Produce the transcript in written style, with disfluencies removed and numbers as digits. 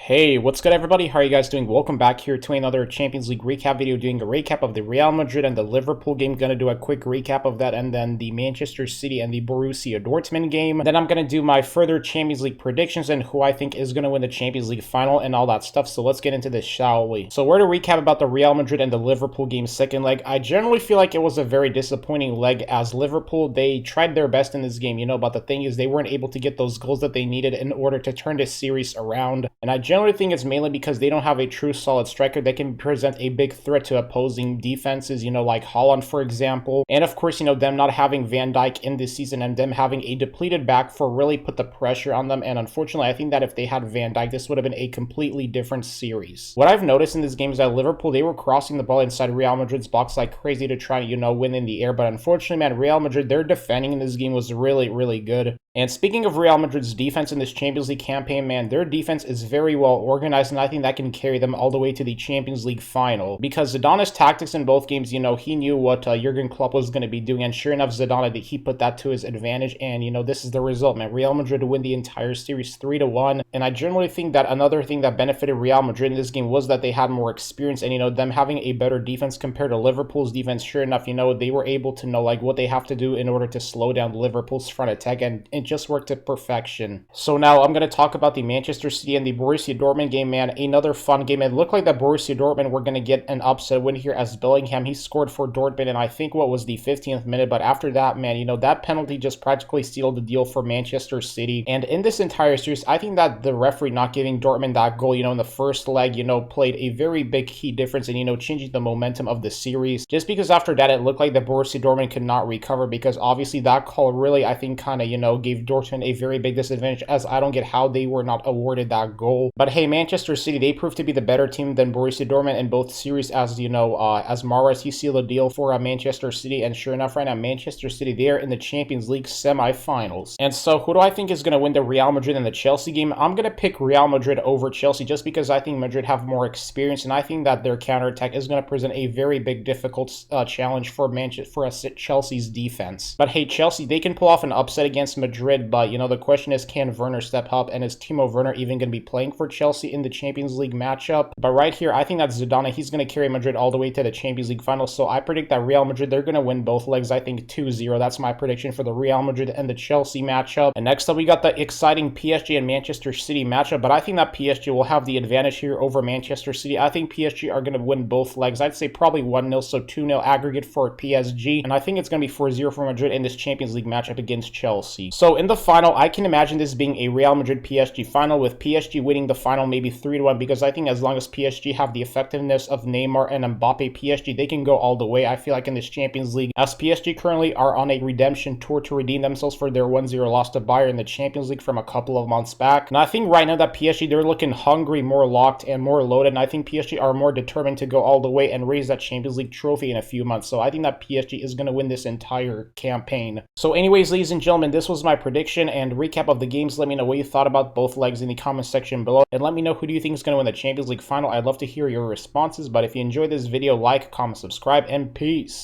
Hey, what's good everybody? How are you guys doing? Welcome back here to another Champions League recap video, doing a recap of the Real Madrid and the Liverpool game. Gonna do a quick recap of that, and then the Manchester City and the Borussia Dortmund game. Then I'm gonna do my further Champions League predictions and who I think is gonna win the Champions League final and all that stuff. So let's get into this, shall we? So we're to recap about the Real Madrid and the Liverpool game second leg. I generally feel like it was a very disappointing leg as Liverpool, they tried their best in this game, but the thing is they weren't able to get those goals that they needed in order to turn this series around. And I generally think it's mainly because they don't have a true solid striker that can present a big threat to opposing defenses, like Haaland, for example. And of course, them not having Van Dijk in this season and them having a depleted back four really put the pressure on them. And unfortunately, I think that if they had Van Dijk, this would have been a completely different series. What I've noticed in this game is that Liverpool, they were crossing the ball inside Real Madrid's box like crazy to try, win in the air. But unfortunately, man, Real Madrid, their defending in this game was really, really good. And speaking of Real Madrid's defense in this Champions League campaign, man, their defense is very well organized, and I think that can carry them all the way to the Champions League final. Because Zidane's tactics in both games, he knew what Jurgen Klopp was going to be doing, and sure enough, Zidane, he put that to his advantage, and, this is the result, man. Real Madrid win the entire series 3-1, and I generally think that another thing that benefited Real Madrid in this game was that they had more experience, and, them having a better defense compared to Liverpool's defense. Sure enough, they were able to know, what they have to do in order to slow down Liverpool's front attack, and it just worked to perfection. So now I'm going to talk about the Manchester City and the Borussia Dortmund game, man. Another fun game. It looked like that Borussia Dortmund were going to get an upset win here as Bellingham, he scored for Dortmund, and I think what was the 15th minute, but after that, man, that penalty just practically sealed the deal for Manchester City. And in this entire series, I think that the referee not giving Dortmund that goal, in the first leg, played a very big key difference in, changing the momentum of the series. Just because after that, it looked like the Borussia Dortmund could not recover, because obviously that call really, I think, kind of, gave Dortmund a very big disadvantage, as I don't get how they were not awarded that goal. But hey, Manchester City, they proved to be the better team than Borussia Dortmund in both series, as as Mahrez, he sealed a deal for Manchester City, and sure enough, right now, Manchester City, they are in the Champions League semi-finals. And so, who do I think is going to win the Real Madrid and the Chelsea game? I'm going to pick Real Madrid over Chelsea, just because I think Madrid have more experience, and I think that their counterattack is going to present a very big, difficult challenge for Chelsea's defense. But hey, Chelsea, they can pull off an upset against Madrid, but, the question is, can Werner step up, and is Timo Werner even going to be playing for Chelsea in the Champions League matchup? But right here, I think that Zidane, he's going to carry Madrid all the way to the Champions League final, so I predict that Real Madrid, they're going to win both legs, I think 2-0. That's my prediction for the Real Madrid and the Chelsea matchup. And next up, we got the exciting PSG and Manchester City matchup, but I think that PSG will have the advantage here over Manchester City. I think PSG are going to win both legs. I'd say probably 1-0, so 2-0 aggregate for PSG, and I think it's going to be 4-0 for Madrid in this Champions League matchup against Chelsea. So in the final, I can imagine this being a Real Madrid-PSG final, with PSG winning the final maybe 3-1, because I think as long as PSG have the effectiveness of Neymar and Mbappe, PSG, they can go all the way, I feel like, in this Champions League, as PSG currently are on a redemption tour to redeem themselves for their 1-0 loss to Bayern in the Champions League from a couple of months back. And I think right now that PSG, they're looking hungry, more locked, and more loaded, and I think PSG are more determined to go all the way and raise that Champions League trophy in a few months. So I think that PSG is going to win this entire campaign. So anyways, ladies and gentlemen, this was my prediction and recap of the games. Let me know what you thought about both legs in the comment section below, and let me know who do you think is going to win the Champions League final. I'd love to hear your responses, but if you enjoyed this video, like, comment, subscribe, and peace.